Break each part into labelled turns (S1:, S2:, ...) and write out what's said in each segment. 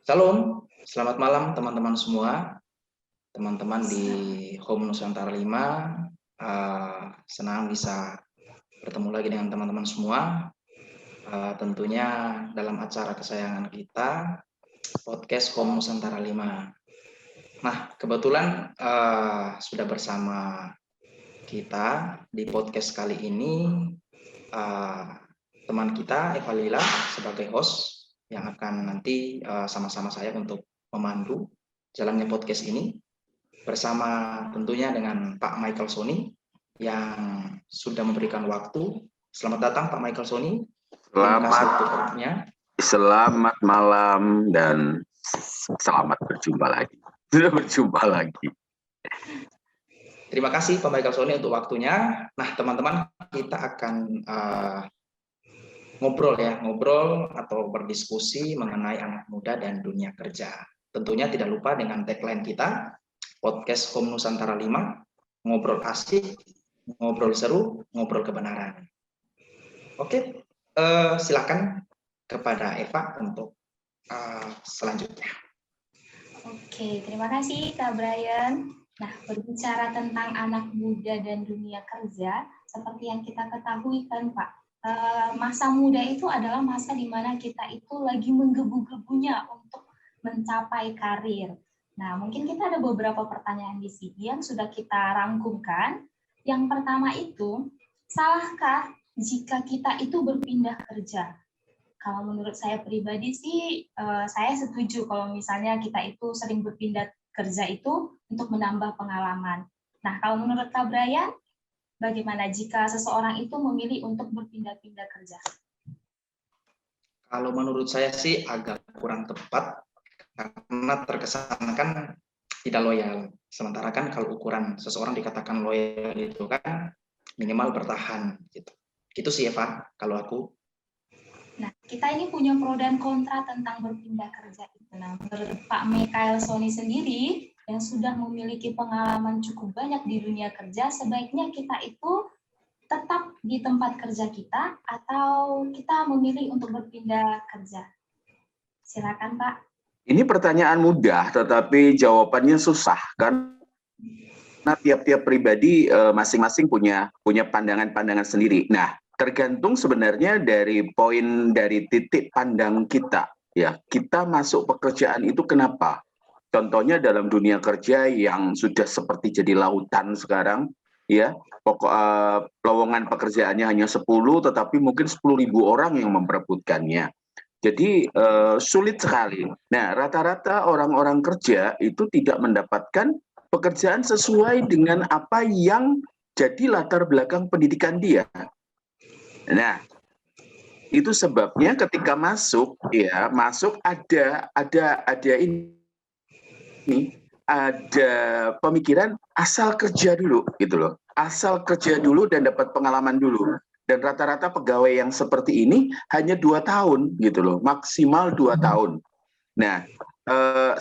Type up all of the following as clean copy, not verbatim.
S1: Salam, selamat malam teman-teman semua, teman-teman di Home Nusantara 5. Senang bisa bertemu lagi dengan teman-teman semua, tentunya dalam acara kesayangan kita, podcast Home Nusantara 5. Nah, kebetulan sudah bersama kita di podcast kali ini teman kita Eva Lila sebagai host yang akan nanti sama-sama saya untuk memandu jalannya podcast ini bersama tentunya dengan Pak Michael Sony yang sudah memberikan waktu. Selamat datang Pak Michael Sony.
S2: Selamat malam dan selamat berjumpa lagi. Sudah berjumpa lagi.
S1: Terima kasih Pak Michael Sony untuk waktunya. Nah teman-teman, kita akan ngobrol atau berdiskusi mengenai anak muda dan dunia kerja. Tentunya tidak lupa dengan tagline kita, podcast Home Nusantara 5, ngobrol asik, ngobrol seru, ngobrol kebenaran. Oke, silakan kepada Eva untuk selanjutnya.
S3: Oke, terima kasih Kak Brian. Nah, berbicara tentang anak muda dan dunia kerja, seperti yang kita ketahui kan Pak, masa muda itu adalah masa di mana kita itu lagi menggebu-gebunya untuk mencapai karir. Nah, mungkin kita ada beberapa pertanyaan di sini yang sudah kita rangkumkan. Yang pertama itu, salahkah jika kita itu berpindah kerja? Kalau menurut saya pribadi sih, saya setuju kalau misalnya kita itu sering berpindah kerja itu untuk menambah pengalaman. Nah, kalau menurut Kak Brian, bagaimana jika seseorang itu memilih untuk berpindah-pindah kerja?
S1: Kalau menurut saya sih agak kurang tepat, karena terkesan kan tidak loyal. Sementara kan kalau ukuran seseorang dikatakan loyal itu kan minimal bertahan. Gitu sih Eva, kalau aku.
S3: Nah, kita ini punya pro dan kontra tentang berpindah kerja itu. Nah, menurut Pak Michael Sony sendiri, yang sudah memiliki pengalaman cukup banyak di dunia kerja, sebaiknya kita itu tetap di tempat kerja kita atau kita memilih untuk berpindah kerja? Silakan Pak.
S2: Ini pertanyaan mudah, tetapi jawabannya susah kan? Karena tiap-tiap pribadi masing-masing punya pandangan-pandangan sendiri. Nah, tergantung sebenarnya dari titik pandang kita. Ya, kita masuk pekerjaan itu kenapa? Contohnya dalam dunia kerja yang sudah seperti jadi lautan sekarang, ya, lowongan pekerjaannya hanya 10, tetapi mungkin 10.000 orang yang memperebutkannya. Jadi sulit sekali. Nah, rata-rata orang-orang kerja itu tidak mendapatkan pekerjaan sesuai dengan apa yang jadi latar belakang pendidikan dia. Nah, itu sebabnya ketika masuk ada pemikiran asal kerja dulu gitu loh. Asal kerja dulu dan dapat pengalaman dulu. Dan rata-rata pegawai yang seperti ini hanya 2 tahun gitu loh, maksimal 2 tahun. Nah,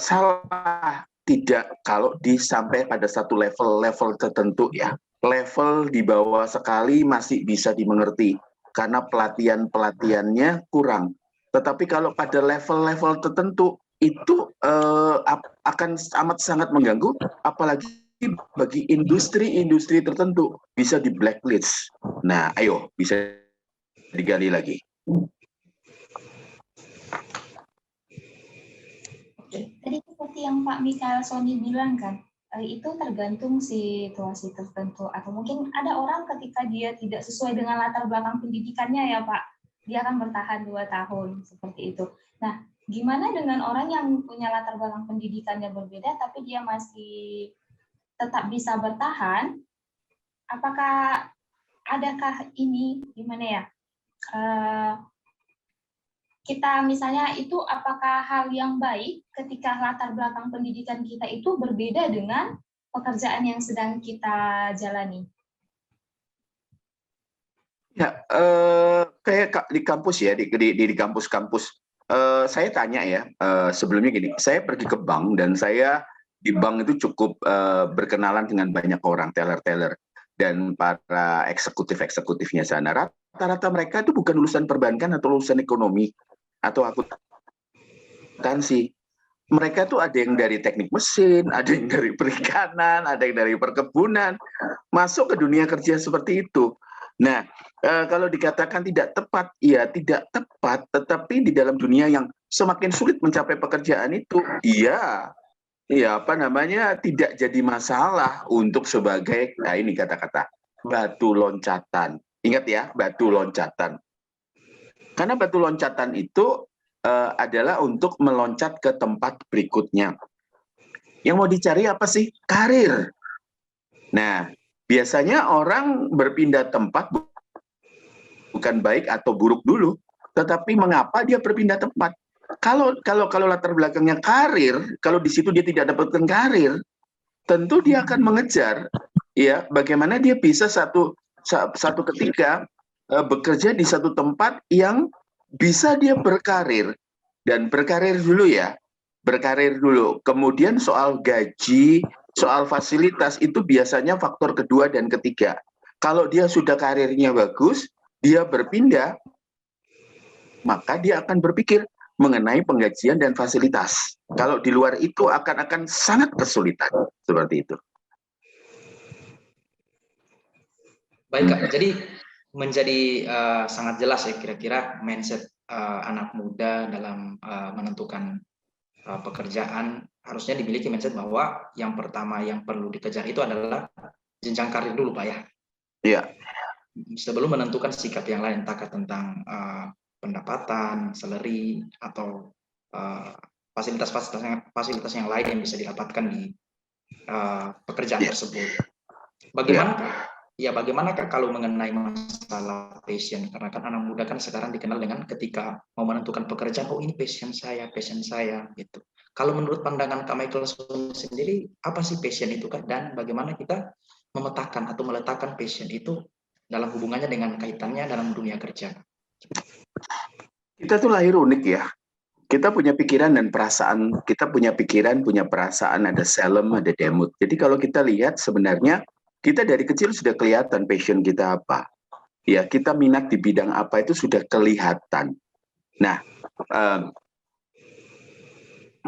S2: salah tidak kalau sampai pada satu level tertentu ya. Level di bawah sekali masih bisa dimengerti karena pelatihannya kurang. Tetapi kalau pada level-level tertentu itu akan amat sangat mengganggu, apalagi bagi industri-industri tertentu bisa di blacklist. Nah, ayo bisa digali lagi.
S3: Tadi seperti yang Pak Michael Sony bilang kan, itu tergantung situasi tertentu, atau mungkin ada orang ketika dia tidak sesuai dengan latar belakang pendidikannya ya Pak, dia akan bertahan 2 tahun seperti itu. Nah, gimana dengan orang yang punya latar belakang pendidikannya berbeda tapi dia masih tetap bisa bertahan? Apakah adakah ini gimana ya? Kita misalnya itu apakah hal yang baik ketika latar belakang pendidikan kita itu berbeda dengan pekerjaan yang sedang kita jalani?
S2: Ya, kayak di kampus ya, di kampus-kampus. Saya tanya ya, sebelumnya gini, saya pergi ke bank dan saya di bank itu cukup berkenalan dengan banyak orang, teller-teller dan para eksekutifnya sana. Rata-rata mereka itu bukan lulusan perbankan atau lulusan ekonomi atau akuntansi. mereka tuh ada yang dari teknik mesin, ada yang dari perikanan, ada yang dari perkebunan, masuk ke dunia kerja seperti itu. Nah, kalau dikatakan tidak tepat, ya tidak tepat, tetapi di dalam dunia yang semakin sulit mencapai pekerjaan itu, iya, ya apa namanya, tidak jadi masalah untuk sebagai, nah ini kata-kata, batu loncatan. Ingat ya, batu loncatan. Karena batu loncatan itu adalah untuk meloncat ke tempat berikutnya. Yang mau dicari apa sih? Karir. Nah, biasanya orang berpindah tempat bukan baik atau buruk dulu, tetapi mengapa dia berpindah tempat? Kalau latar belakangnya karir, kalau di situ dia tidak dapatkan karir, tentu dia akan mengejar ya bagaimana dia bisa satu ketika bekerja di satu tempat yang bisa dia berkarir, dan berkarir dulu ya, berkarir dulu. Kemudian soal gaji, soal fasilitas itu biasanya faktor kedua dan ketiga. Kalau dia sudah karirnya bagus, dia berpindah, maka dia akan berpikir mengenai penggajian dan fasilitas. Kalau di luar itu akan sangat kesulitan seperti itu.
S1: Baik Kak, jadi menjadi sangat jelas ya kira-kira mindset anak muda dalam menentukan pekerjaan, harusnya dimiliki mindset bahwa yang pertama yang perlu dikejar itu adalah jenjang karir dulu Pak ya.
S2: Iya.
S1: Sebelum menentukan sikap yang lain, entah tentang pendapatan, salary, atau fasilitas yang lain yang bisa didapatkan di pekerjaan tersebut. Bagaimanakah kalau mengenai masalah passion? Karena kan anak muda kan sekarang dikenal dengan ketika mau menentukan pekerjaan, oh ini passion saya gitu. Kalau menurut pandangan Kak Michael sendiri, apa sih passion itu Kak? Dan bagaimana kita memetakan atau meletakkan passion itu dalam hubungannya dengan kaitannya dalam dunia kerja?
S2: Kita tuh lahir unik ya. Kita punya pikiran dan perasaan, kita punya pikiran, punya perasaan, ada selem, ada demut. Jadi kalau kita lihat sebenarnya kita dari kecil sudah kelihatan passion kita apa. Ya, kita minat di bidang apa itu sudah kelihatan. Nah,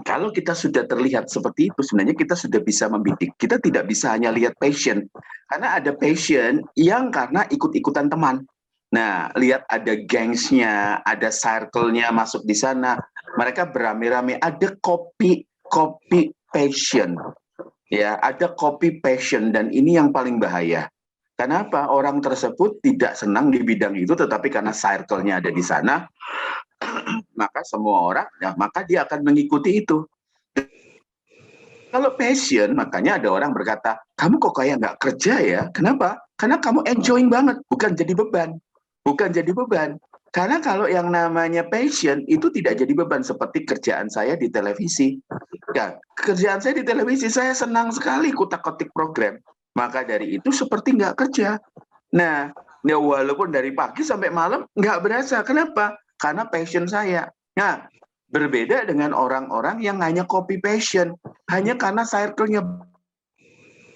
S2: kalau kita sudah terlihat seperti itu, sebenarnya kita sudah bisa membidik. Kita tidak bisa hanya lihat passion. Karena ada passion yang karena ikut-ikutan teman. Nah, lihat ada gangsnya, ada circle-nya masuk di sana. Mereka beramai-ramai, ada copy passion. Ya, ada copy passion, dan ini yang paling bahaya. Kenapa? Orang tersebut tidak senang di bidang itu, tetapi karena circle-nya ada di sana, maka semua orang, ya, maka dia akan mengikuti itu. Kalau passion, makanya ada orang berkata, kamu kok kayak nggak kerja ya? Kenapa? Karena kamu enjoying banget, bukan jadi beban. Bukan jadi beban. Karena kalau yang namanya passion itu tidak jadi beban, seperti kerjaan saya di televisi. Ya, kerjaan saya di televisi, saya senang sekali kutak-kotik program. Maka dari itu seperti nggak kerja. Nah, ya walaupun dari pagi sampai malam nggak berasa. Kenapa? Karena passion saya. Nah, berbeda dengan orang-orang yang hanya copy passion. Hanya karena circle-nya,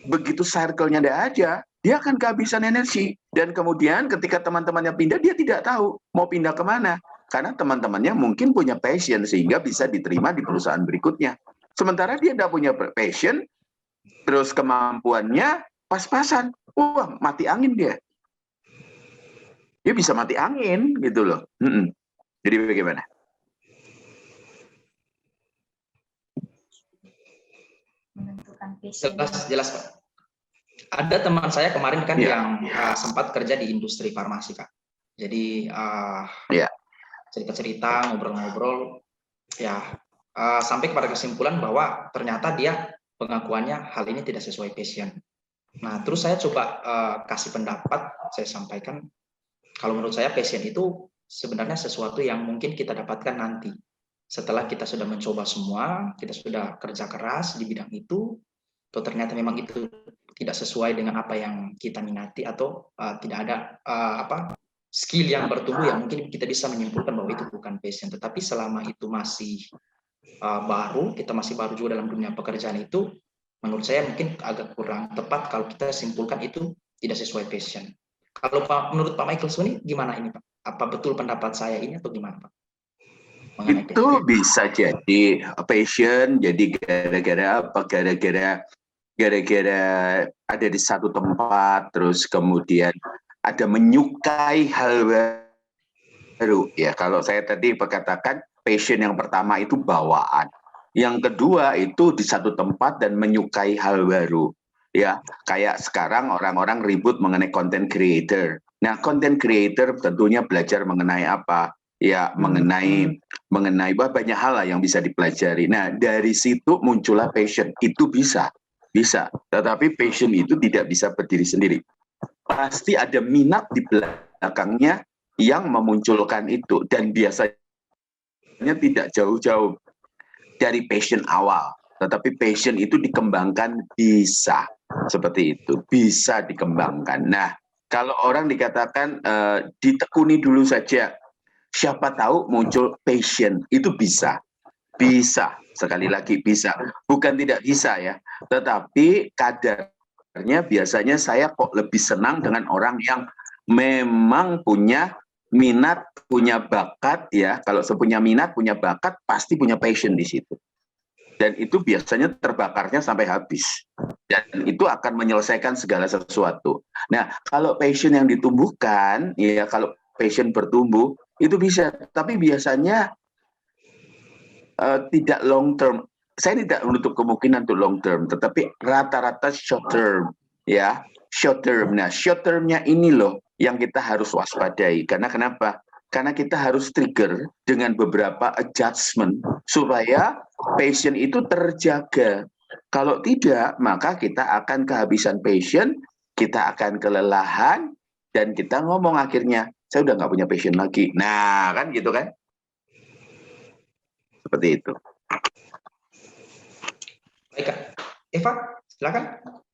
S2: begitu circle-nya ada aja, dia akan kehabisan energi. Dan kemudian ketika teman-temannya pindah, dia tidak tahu mau pindah kemana. Karena teman-temannya mungkin punya passion sehingga bisa diterima di perusahaan berikutnya. Sementara dia tidak punya passion, terus kemampuannya pas-pasan. Wah, mati angin dia. Dia bisa mati angin gitu loh. Jadi bagaimana?
S3: Menentukan passion.
S1: Jelas Pak. Ada teman saya kemarin kan yang sempat kerja di industri farmasi Kak. Jadi cerita-cerita, ngobrol-ngobrol, ya sampai kepada kesimpulan bahwa ternyata dia pengakuannya hal ini tidak sesuai passion. Nah, terus saya coba kasih pendapat, saya sampaikan, kalau menurut saya passion itu sebenarnya sesuatu yang mungkin kita dapatkan nanti. Setelah kita sudah mencoba semua, kita sudah kerja keras di bidang itu, atau ternyata memang itu tidak sesuai dengan apa yang kita minati, atau tidak ada skill yang bertumbuh yang mungkin kita bisa menyimpulkan bahwa itu bukan passion. Tetapi selama itu masih baru, kita masih baru juga dalam dunia pekerjaan itu, menurut saya mungkin agak kurang tepat kalau kita simpulkan itu tidak sesuai passion. Kalau menurut Pak Michael ini gimana ini Pak? Apa betul pendapat saya ini atau gimana Pak? mengenai
S2: Itu
S1: passion?
S2: bisa jadi passion, jadi gara-gara apa? Gara-gara ada di satu tempat, terus kemudian ada menyukai hal baru. Ya, kalau saya tadi berkatakan passion yang pertama itu bawaan. Yang kedua itu di satu tempat dan menyukai hal baru. Ya, kayak sekarang orang-orang ribut mengenai content creator. Nah, content creator tentunya belajar mengenai apa? Ya, mengenai banyak hal lah yang bisa dipelajari. Nah, dari situ muncullah passion. Itu bisa. Tetapi passion itu tidak bisa berdiri sendiri. Pasti ada minat di belakangnya yang memunculkan itu, dan biasanya tidak jauh-jauh dari passion awal, tetapi passion itu dikembangkan bisa seperti itu, bisa dikembangkan. Nah, kalau orang dikatakan ditekuni dulu saja, siapa tahu muncul passion, itu bisa sekali lagi bisa, bukan tidak bisa ya, tetapi kadarnya biasanya saya kok lebih senang dengan orang yang memang punya minat, punya bakat ya. Kalau punya minat, punya bakat, pasti punya passion di situ. Dan itu biasanya terbakarnya sampai habis. Dan itu akan menyelesaikan segala sesuatu. Nah, kalau passion yang ditumbuhkan, ya kalau passion bertumbuh, itu bisa. Tapi biasanya tidak long term. Saya tidak menutup kemungkinan untuk long term, tetapi rata-rata short term, ya, short term. Nah, short termnya ini loh yang kita harus waspadai. Karena kenapa? Karena kita harus trigger dengan beberapa adjustment supaya passion itu terjaga. Kalau tidak, maka kita akan kehabisan passion, kita akan kelelahan, dan kita ngomong akhirnya, saya udah nggak punya passion lagi. Nah, kan gitu kan? Seperti itu.
S1: Baik, Kak. Eva, silakan.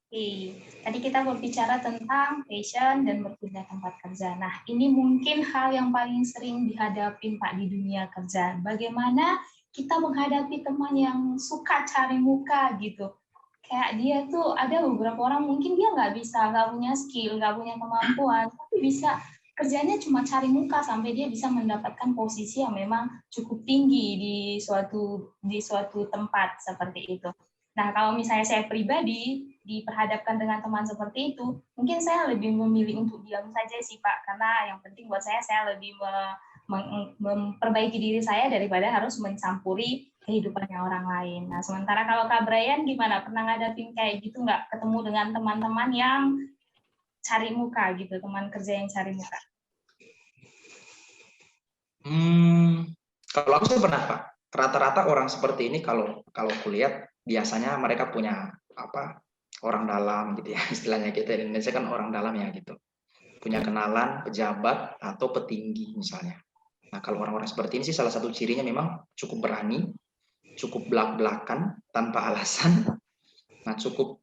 S3: Oke, tadi kita berbicara tentang passion dan berpindah tempat kerja. Nah, ini mungkin hal yang paling sering dihadapi Pak di dunia kerja. Bagaimana kita menghadapi teman yang suka cari muka gitu. Kayak dia tuh ada beberapa orang mungkin dia nggak punya skill, nggak punya kemampuan, tapi bisa kerjanya cuma cari muka sampai dia bisa mendapatkan posisi yang memang cukup tinggi di suatu tempat seperti itu. Nah, kalau misalnya saya pribadi diperhadapkan dengan teman seperti itu, mungkin saya lebih memilih untuk diam saja sih Pak, karena yang penting buat saya lebih memperbaiki diri saya daripada harus mencampuri kehidupannya orang lain. Nah, sementara kalau Kak Brian gimana? Pernah ngadapin kayak gitu nggak? Ketemu dengan teman-teman yang cari muka gitu, teman kerja yang cari muka?
S1: Kalau aku sih pernah, Pak. Rata-rata orang seperti ini kalau kulihat biasanya mereka punya orang dalam gitu ya, istilahnya kita di Indonesia kan orang dalam ya gitu. Punya kenalan pejabat atau petinggi misalnya. Nah, kalau orang-orang seperti ini sih salah satu cirinya memang cukup berani, cukup belak-belakan tanpa alasan. Nah, cukup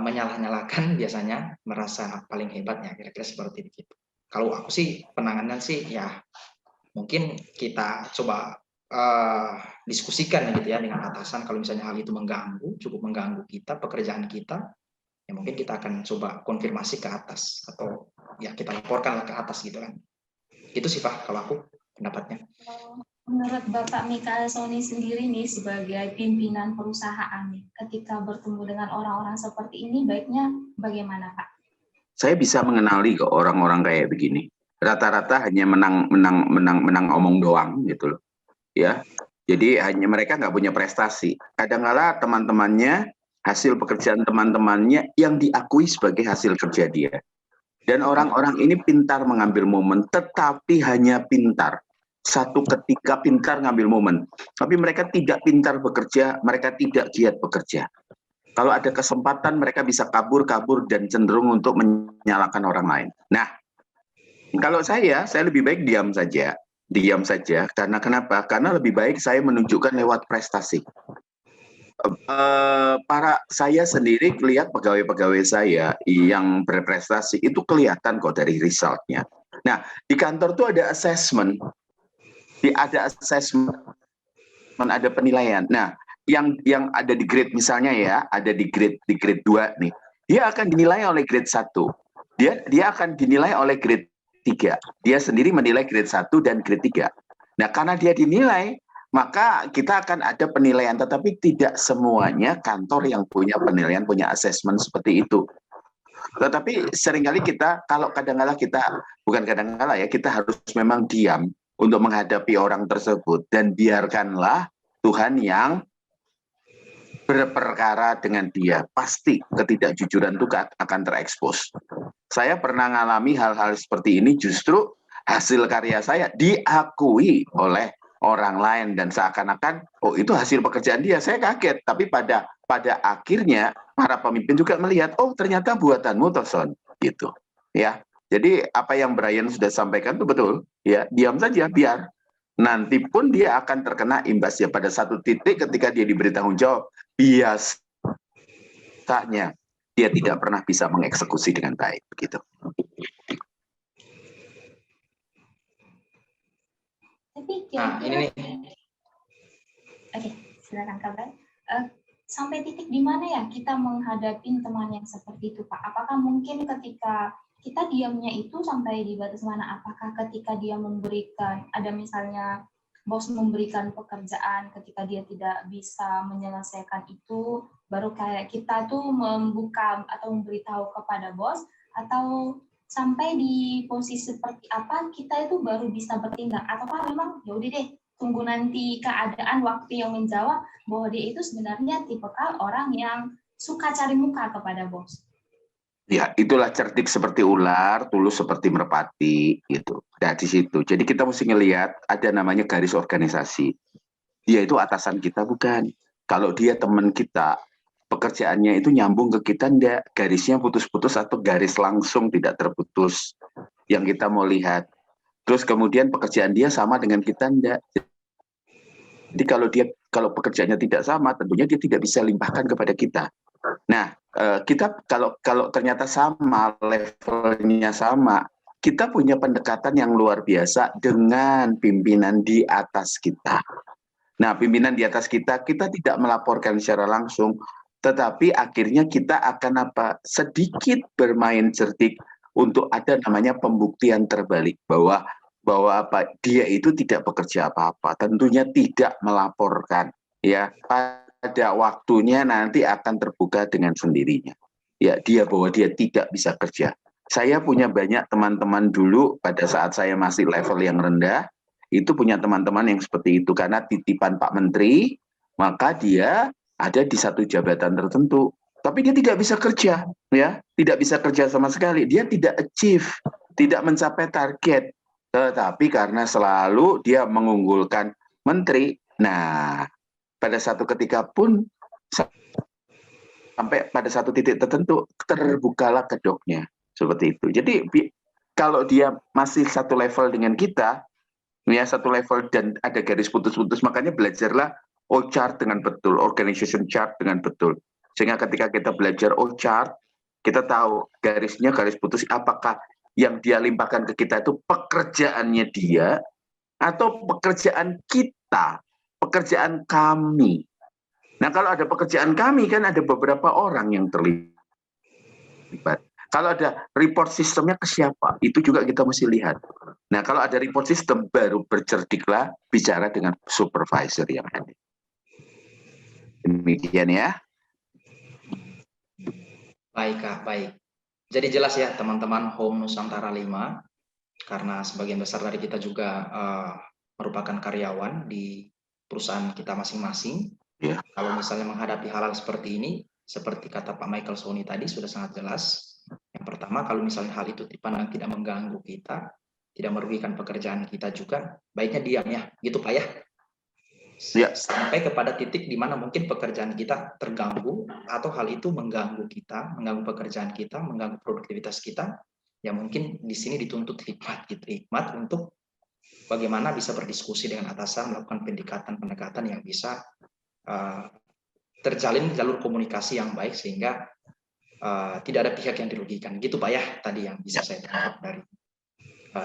S1: menyalah-nyalakan biasanya, merasa paling hebat ya, kira-kira seperti itu. Kalau aku sih penanganan sih ya mungkin kita coba diskusikan gitu ya dengan atasan. Kalau misalnya hal itu cukup mengganggu kita, pekerjaan kita, ya mungkin kita akan coba konfirmasi ke atas atau ya kita laporkan ke atas gitu kan. Itu sih Pak kalau aku pendapatnya.
S3: Menurut Bapak Mikael Sony sendiri nih sebagai pimpinan perusahaan nih, ketika bertemu dengan orang-orang seperti ini baiknya bagaimana Pak?
S2: Saya bisa mengenali kok orang-orang kayak begini. Rata-rata hanya menang omong doang gitu loh. Ya. Jadi hanya mereka nggak punya prestasi. Kadang-kala teman-temannya, hasil pekerjaan teman-temannya yang diakui sebagai hasil kerja dia. Dan orang-orang ini pintar mengambil momen, tetapi hanya pintar. Satu ketika pintar ngambil momen. Tapi mereka tidak pintar bekerja, mereka tidak giat bekerja. Kalau ada kesempatan mereka bisa kabur dan cenderung untuk menyalahkan orang lain. Nah, kalau saya lebih baik diam saja. Diam saja, karena kenapa? Karena lebih baik saya menunjukkan lewat prestasi. Saya sendiri lihat pegawai-pegawai saya yang berprestasi itu kelihatan kok dari resultnya. Nah, di kantor tuh ada assessment. Ada assessment, ada penilaian. Nah, yang ada di grade misalnya ya, ada di grade 2 nih. Dia akan dinilai oleh grade 1. Dia akan dinilai oleh grade 3. Dia sendiri menilai grade 1 dan grade 3. Nah, karena dia dinilai, maka kita akan ada penilaian, tetapi tidak semuanya kantor yang punya penilaian, punya asesmen seperti itu. Tetapi seringkali kita, kalau kadang-kala kita, bukan kadang-kala ya, kita harus memang diam untuk menghadapi orang tersebut, dan biarkanlah Tuhan yang berperkara dengan dia. Pasti ketidakjujuran itu akan terekspos. Saya pernah mengalami hal-hal seperti ini, justru hasil karya saya diakui oleh orang lain, dan seakan-akan oh itu hasil pekerjaan dia. Saya kaget, tapi pada akhirnya para pemimpin juga melihat, oh ternyata buatanmu Toson, gitu ya. Jadi apa yang Brian sudah sampaikan itu betul ya, diam saja, biar nanti pun dia akan terkena imbasnya pada satu titik ketika dia diberi tanggung jawab. Biasanya dia tidak pernah bisa mengeksekusi dengan baik, begitu.
S3: Tapi
S1: Nah, ini nih.
S3: Oke, silakan kabar. Sampai titik di mana ya kita menghadapi teman yang seperti itu, Pak? Apakah mungkin ketika kita diamnya itu sampai di batas mana? Apakah ketika dia memberikan, ada misalnya bos memberikan pekerjaan, ketika dia tidak bisa menyelesaikan itu, baru kayak kita tuh membuka atau memberitahu kepada bos, atau sampai di posisi seperti apa kita itu baru bisa bertindak? Ataukah memang ya udah deh, tunggu nanti keadaan waktu yang menjawab bahwa dia itu sebenarnya tipikal orang yang suka cari muka kepada bos.
S2: Ya, itulah cerdik seperti ular, tulus seperti merpati, gitu. Nah, di situ. Jadi kita mesti ngelihat ada namanya garis organisasi. Dia itu atasan kita, bukan. Kalau dia teman kita, pekerjaannya itu nyambung ke kita, enggak. Garisnya putus-putus atau garis langsung tidak terputus. Yang kita mau lihat. Terus kemudian pekerjaan dia sama dengan kita, enggak. Jadi kalau pekerjaannya tidak sama, tentunya dia tidak bisa limpahkan kepada kita. Nah, kita kalau ternyata sama, levelnya sama, kita punya pendekatan yang luar biasa dengan pimpinan di atas kita. Nah, pimpinan di atas kita tidak melaporkan secara langsung, tetapi akhirnya kita akan sedikit bermain cerdik untuk ada namanya pembuktian terbalik bahwa dia itu tidak bekerja apa-apa, tentunya tidak melaporkan, ya. Pada waktunya nanti akan terbuka dengan sendirinya. Ya, bahwa dia tidak bisa kerja. Saya punya banyak teman-teman dulu pada saat saya masih level yang rendah, itu punya teman-teman yang seperti itu, karena titipan Pak Menteri, maka dia ada di satu jabatan tertentu, tapi dia tidak bisa kerja, ya, tidak bisa kerja sama sekali, dia tidak achieve, tidak mencapai target, tetapi karena selalu dia mengunggulkan menteri. Nah, pada satu ketika pun sampai pada satu titik tertentu terbukalah kedoknya, seperti itu. Jadi kalau dia masih satu level dengan kita, ya satu level dan ada garis putus-putus, makanya belajarlah chart dengan betul, organization chart dengan betul. Sehingga ketika kita belajar chart, kita tahu garisnya garis putus, apakah yang dia limpahkan ke kita itu pekerjaannya dia atau pekerjaan kita, pekerjaan kami. Nah, kalau ada pekerjaan kami kan ada beberapa orang yang terlibat. Kalau ada report sistemnya ke siapa, itu juga kita mesti lihat. Nah, kalau ada report sistem, baru bercerdiklah bicara dengan supervisor yang ada. Demikian ya.
S1: Baik, Kak, baik. Jadi jelas ya teman-teman Home Nusantara 5, karena sebagian besar dari kita juga merupakan karyawan di perusahaan kita masing-masing. Ya. Kalau misalnya menghadapi hal-hal seperti ini, seperti kata Pak Michael Sony tadi sudah sangat jelas. Yang pertama, kalau misalnya hal itu dipandang tidak mengganggu kita, tidak merugikan pekerjaan kita juga, baiknya diam ya, gitu Pak ya. Sampai kepada titik di mana mungkin pekerjaan kita terganggu atau hal itu mengganggu kita, mengganggu pekerjaan kita, mengganggu produktivitas kita, ya mungkin di sini dituntut hikmat gitu, hikmat untuk bagaimana bisa berdiskusi dengan atasan, melakukan pendekatan yang bisa terjalin jalur komunikasi yang baik sehingga tidak ada pihak yang dirugikan. Gitu Pak ya, tadi yang bisa saya tangkap dari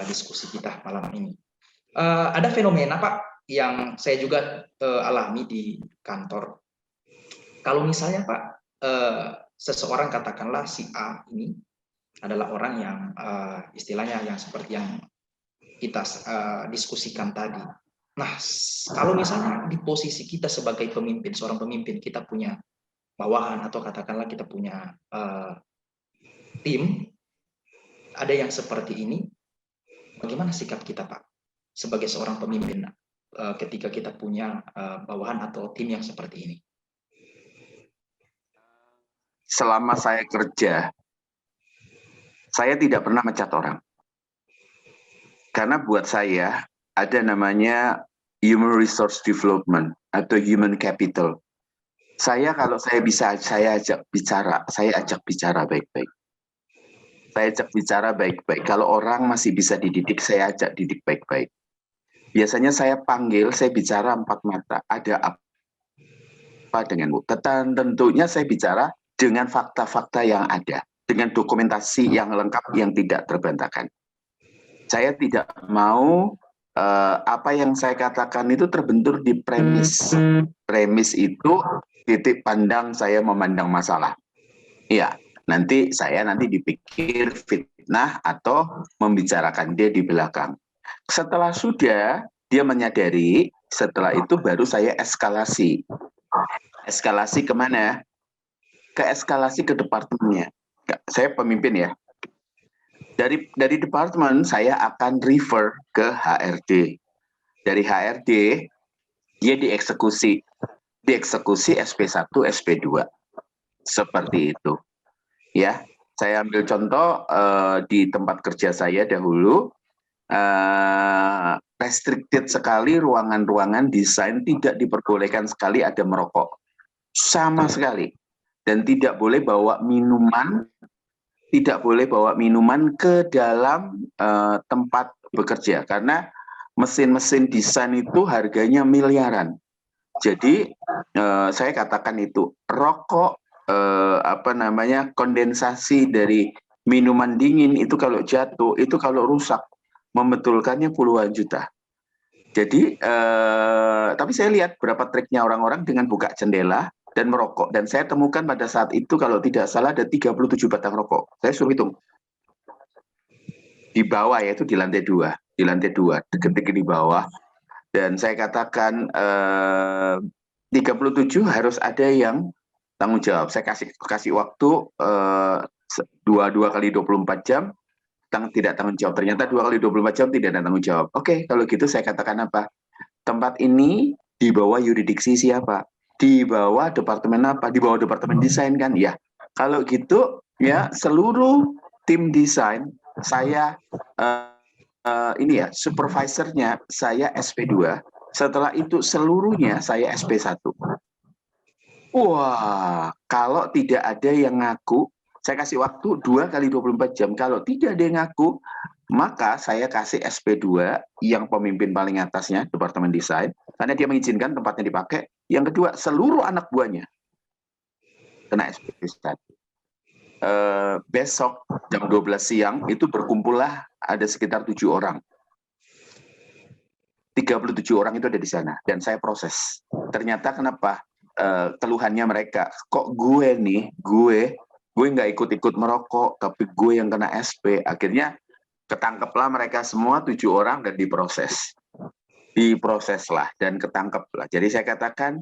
S1: diskusi kita malam ini. Ada fenomena Pak yang saya juga alami di kantor. Kalau misalnya Pak, seseorang katakanlah si A ini adalah orang yang istilahnya yang seperti yang kita diskusikan tadi, Nah, kalau misalnya di posisi kita sebagai pemimpin, seorang pemimpin, kita punya bawahan atau katakanlah kita punya tim, ada yang seperti ini, bagaimana sikap kita, Pak, sebagai seorang pemimpin ketika kita punya bawahan atau tim yang seperti ini?
S2: Selama saya kerja, saya tidak pernah mencat orang. Karena buat saya ada namanya human resource development atau human capital. Kalau saya bisa, saya ajak bicara baik-baik. Saya ajak bicara baik-baik. Kalau orang masih bisa dididik, saya ajak didik baik-baik. Biasanya saya panggil, saya bicara empat mata. Ada apa denganmu? Tentunya saya bicara dengan fakta-fakta yang ada, dengan dokumentasi yang lengkap yang tidak terbantahkan. Saya tidak mau apa yang saya katakan itu terbentur di premis. Premis itu titik pandang saya memandang masalah. Iya, nanti dipikir fitnah atau membicarakan dia di belakang. Setelah sudah dia menyadari, setelah itu baru saya eskalasi. Eskalasi kemana? Eskalasi ke departemennya. Saya pemimpin ya. Dari departemen saya akan refer ke HRD. Dari HRD dia dieksekusi SP1, SP2. Seperti itu. Ya, saya ambil contoh di tempat kerja saya dahulu, restricted sekali ruangan-ruangan desain, tidak diperbolehkan sekali ada merokok. Sama sekali. Dan tidak boleh bawa minuman ke dalam tempat bekerja karena mesin-mesin desain itu harganya miliaran. Jadi saya katakan itu rokok kondensasi dari minuman dingin itu kalau jatuh, itu kalau rusak membetulkannya puluhan juta. Jadi tapi saya lihat berapa triknya orang-orang dengan buka jendela dan merokok, dan saya temukan pada saat itu kalau tidak salah ada 37 batang rokok. Saya suruh hitung di bawah, yaitu di lantai 2, dekat-dekat di bawah, dan saya katakan 37 harus ada yang tanggung jawab. Saya kasih waktu 2 kali 24 jam tidak tanggung jawab. Ternyata 2 kali 24 jam tidak ada tanggung jawab. Oke, kalau gitu saya katakan apa? Tempat ini di bawah yurisdiksi siapa? Di bawah departemen apa? Di bawah departemen desain kan? Ya. Kalau gitu ya seluruh tim desain saya supervisornya saya SP2. Setelah itu seluruhnya saya SP1. Wah, kalau tidak ada yang ngaku, saya kasih waktu 2 kali 24 jam. Kalau tidak ada yang ngaku, maka saya kasih SP2 yang pemimpin paling atasnya, Departemen Desain, karena dia mengizinkan tempatnya dipakai. Yang kedua, seluruh anak buahnya kena SP1. Besok jam 12 siang itu berkumpullah ada sekitar 7 orang. 37 orang itu ada di sana, dan saya proses. Ternyata kenapa? Keluhannya mereka, kok gue nggak ikut-ikut merokok, tapi gue yang kena SP. Akhirnya ketangkeplah mereka semua 7 orang dan diproseslah dan ketangkeplah. Jadi saya katakan,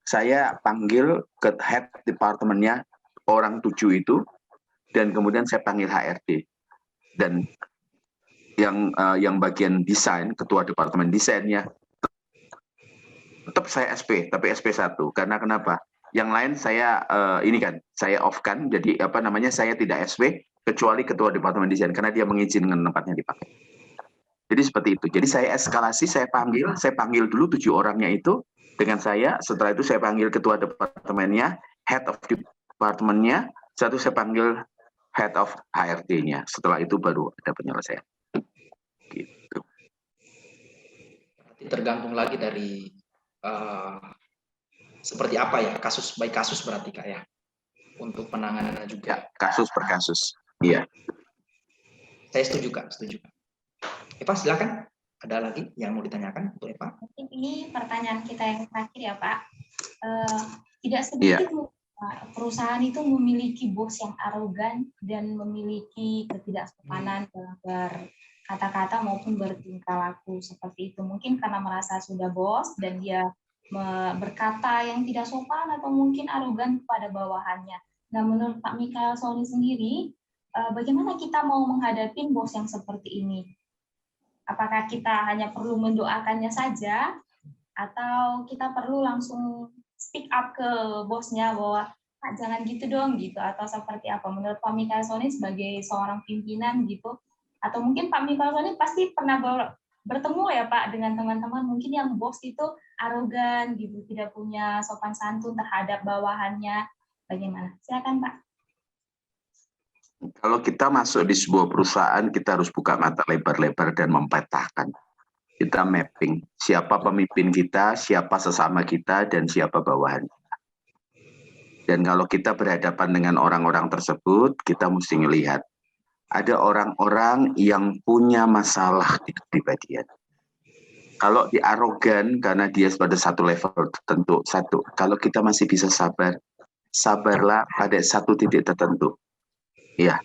S2: saya panggil ke head departemennya orang 7 itu, dan kemudian saya panggil HRD, dan yang bagian desain, ketua departemen desainnya tetap saya SP, tapi SP1. Karena kenapa? Yang lain saya saya off-kan, jadi saya tidak SP kecuali ketua departemen desain karena dia mengizinkan tempatnya dipakai. Jadi seperti itu. Jadi saya eskalasi, saya panggil dulu 7 orangnya itu dengan saya. Setelah itu saya panggil ketua departemennya, head of departemennya, satu saya panggil head of HRD-nya. Setelah itu baru ada penyelesaian. Gitu.
S1: Tergantung lagi dari seperti apa ya, kasus by kasus berarti Kak ya, untuk penanganannya juga.
S2: Ya, kasus per kasus. Iya.
S1: Saya setuju Kak, setuju. Eva silakan, ada lagi yang mau ditanyakan untuk Eva?
S3: Mungkin ini pertanyaan kita yang terakhir ya Pak. Tidak sedikit perusahaan itu memiliki bos yang arogan dan memiliki ketidaksopanan dalam kata-kata maupun bertingkah laku seperti itu. Mungkin karena merasa sudah bos dan dia berkata yang tidak sopan atau mungkin arogan kepada bawahannya. Nah, menurut Pak Mikael Sony sendiri, bagaimana kita mau menghadapi bos yang seperti ini? Apakah kita hanya perlu mendoakannya saja, atau kita perlu langsung speak up ke bosnya bahwa Pak jangan gitu dong gitu, atau seperti apa menurut Pak Mikael Sony sebagai seorang pimpinan gitu, atau mungkin Pak Mikael Sony pasti pernah bertemu ya Pak dengan teman-teman mungkin yang bos itu arogan gitu, tidak punya sopan santun terhadap bawahannya, bagaimana? Silakan Pak.
S2: Kalau kita masuk di sebuah perusahaan, kita harus buka mata lebar-lebar dan mempetakan. Kita mapping siapa pemimpin kita, siapa sesama kita, dan siapa bawahan. Dan kalau kita berhadapan dengan orang-orang tersebut, kita mesti melihat ada orang-orang yang punya masalah di kepribadian. Kalau di arogan karena dia pada satu level tertentu, kalau kita masih bisa sabar, sabarlah pada satu titik tertentu. Ya,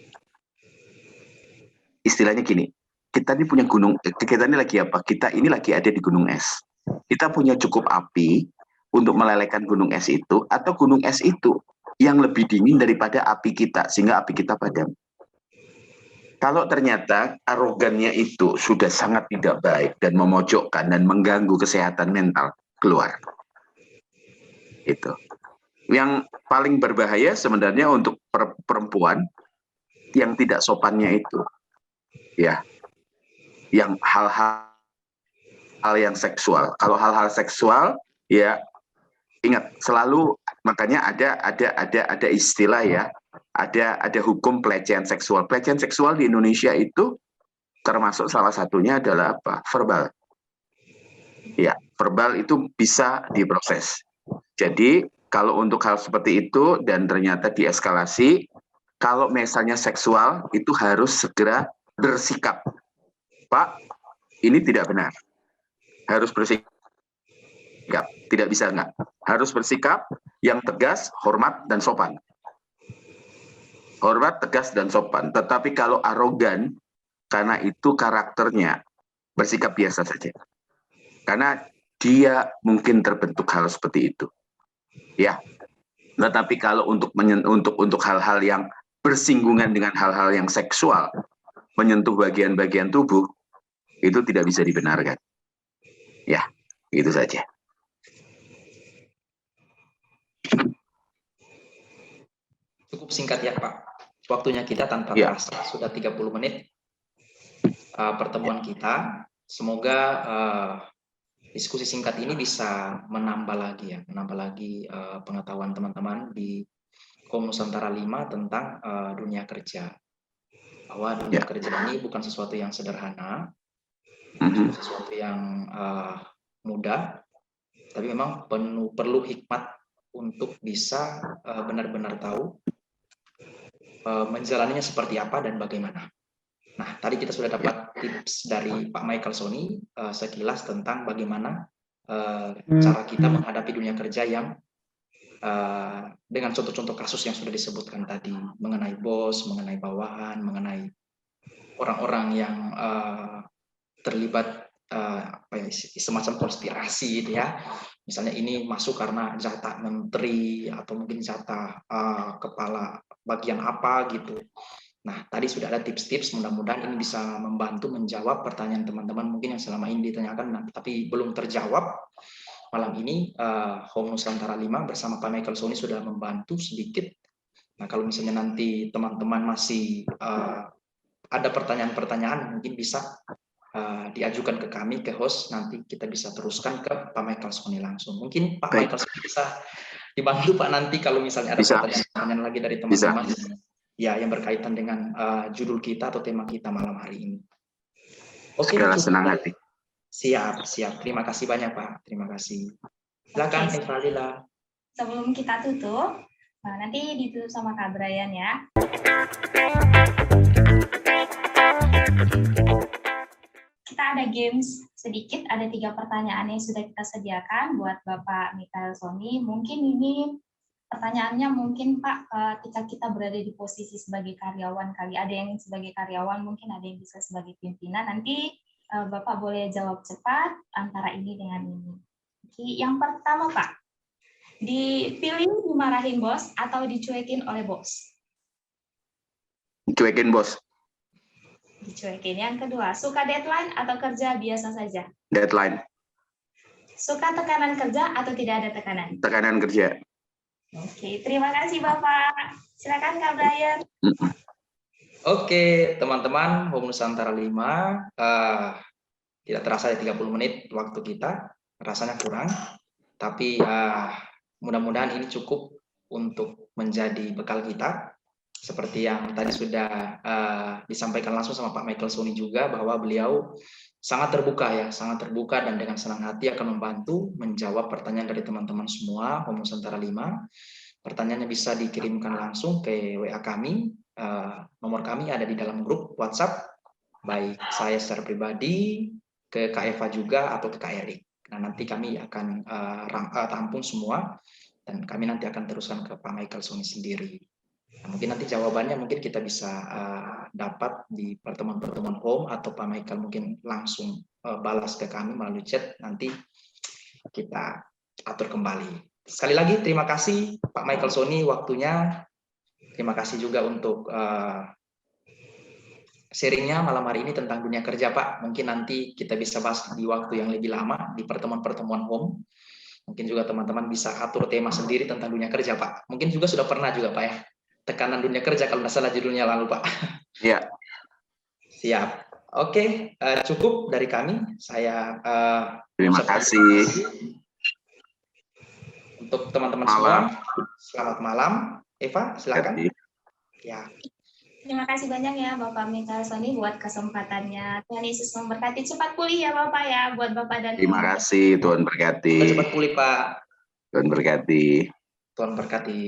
S2: istilahnya gini, kita ini punya gunung, kita ini lagi apa? Kita ini lagi ada di gunung es. Kita punya cukup api untuk melelehkan gunung es itu, atau gunung es itu yang lebih dingin daripada api kita, sehingga api kita padam. Kalau ternyata arogannya itu sudah sangat tidak baik dan memojokkan dan mengganggu kesehatan mental, keluar. Itu. Yang paling berbahaya sebenarnya untuk perempuan yang tidak sopannya itu. Ya. Yang hal-hal yang seksual. Kalau hal-hal seksual, ya ingat selalu, makanya ada istilah ya, ada hukum pelecehan seksual. Pelecehan seksual di Indonesia itu termasuk salah satunya adalah apa? Verbal. Ya, verbal itu bisa diproses. Jadi kalau untuk hal seperti itu dan ternyata dieskalasi, kalau misalnya seksual itu harus segera bersikap. Pak, ini tidak benar. Harus bersikap. Tidak bisa enggak. Harus bersikap yang tegas, hormat, dan sopan. Hormat, tegas, dan sopan. Tetapi kalau arogan, karena itu karakternya, bersikap biasa saja. Karena dia mungkin terbentuk hal seperti itu. Ya. Tetapi kalau untuk hal-hal yang bersinggungan dengan hal-hal yang seksual, menyentuh bagian-bagian tubuh, itu tidak bisa dibenarkan. Ya, itu saja.
S1: Cukup singkat ya Pak. Waktunya kita tanpa terasa sudah 30 menit pertemuan kita. Semoga diskusi singkat ini bisa menambah lagi pengetahuan teman-teman di Kom Nusantara 5 tentang dunia kerja. Bahwa dunia kerja ini bukan sesuatu yang sederhana, bukan sesuatu yang mudah, tapi memang perlu hikmat untuk bisa benar-benar tahu menjalaninya seperti apa dan bagaimana. Nah, tadi kita sudah dapat tips dari Pak Mikael Sony sekilas tentang bagaimana cara kita menghadapi dunia kerja yang dengan contoh-contoh kasus yang sudah disebutkan tadi, mengenai bos, mengenai bawahan, mengenai orang-orang yang terlibat semacam konspirasi gitu ya. Misalnya ini masuk karena jatah menteri atau mungkin jatah kepala bagian apa gitu. Nah, tadi sudah ada tips-tips, mudah-mudahan ini bisa membantu menjawab pertanyaan teman-teman mungkin yang selama ini ditanyakan tapi belum terjawab. Malam ini Home Nusantara 5 bersama Pak Mikael Sony sudah membantu sedikit. Nah, kalau misalnya nanti teman-teman masih ada pertanyaan-pertanyaan mungkin bisa diajukan ke kami, ke host, nanti kita bisa teruskan ke Pak Mikael Sony langsung. Mungkin Pak Mikael Sony bisa dibantu Pak nanti kalau misalnya ada pertanyaan lagi dari teman-teman ya yang berkaitan dengan judul kita atau tema kita malam hari ini. Oke,
S2: senang hati.
S1: Siap. Terima kasih banyak Pak. Terima kasih. Silakan Eva Lila.
S3: Sebelum kita tutup, nanti ditutup sama Kak Brian ya. Kita ada games sedikit, ada 3 pertanyaan yang sudah kita sediakan buat Bapak Mikael Sony. Mungkin ini pertanyaannya mungkin Pak, ketika kita berada di posisi sebagai karyawan, kali ada yang sebagai karyawan, mungkin ada yang bisa sebagai pimpinan. Nanti Bapak boleh jawab cepat antara ini dengan ini. Oke, yang pertama Pak, dipilih dimarahin bos atau dicuekin oleh bos?
S2: Cuekin bos.
S3: Dicuekin. Yang kedua, suka deadline atau kerja biasa saja?
S2: Deadline.
S3: Suka tekanan kerja atau tidak ada tekanan?
S2: Tekanan kerja.
S3: Oke, terima kasih Bapak. Silakan Kak Brian.
S1: Oke, teman-teman, Home Nusantara 5, tidak terasa ya 30 menit waktu kita, rasanya kurang, tapi mudah-mudahan ini cukup untuk menjadi bekal kita, seperti yang tadi sudah disampaikan langsung sama Pak Michael Soni juga, bahwa beliau sangat terbuka dan dengan senang hati akan membantu menjawab pertanyaan dari teman-teman semua Home Nusantara 5. Pertanyaannya bisa dikirimkan langsung ke WA kami, nomor kami ada di dalam grup WhatsApp, baik saya secara pribadi, ke Kak Eva juga, atau ke Kak Erik. Nah, nanti kami akan tampung semua, dan kami nanti akan teruskan ke Pak Michael Soni sendiri. Nah, mungkin nanti jawabannya mungkin kita bisa dapat di pertemuan-pertemuan home, atau Pak Michael mungkin langsung balas ke kami melalui chat, nanti kita atur kembali. Sekali lagi terima kasih Pak Michael Soni waktunya, terima kasih juga untuk sharingnya malam hari ini tentang dunia kerja Pak. Mungkin nanti kita bisa bahas di waktu yang lebih lama di pertemuan-pertemuan home. Mungkin juga teman-teman bisa atur tema sendiri tentang dunia kerja Pak. Mungkin juga sudah pernah juga Pak ya, tekanan dunia kerja kalau nggak salah judulnya lalu Pak.
S2: Iya.
S1: Siap. Oke, cukup dari kami. Saya
S2: Terima kasih.
S1: Untuk teman-teman semua, selamat malam. Eva, silakan. Ya.
S3: Terima kasih banyak ya Bapak Michael Soni buat kesempatannya. Tuhan Yesus memberkati. Cepat pulih ya Bapak ya, buat Bapak dan
S2: Terima kasih, Tuhan berkati.
S1: Cepat pulih Pak.
S2: Tuhan berkati.
S1: Tuhan berkati.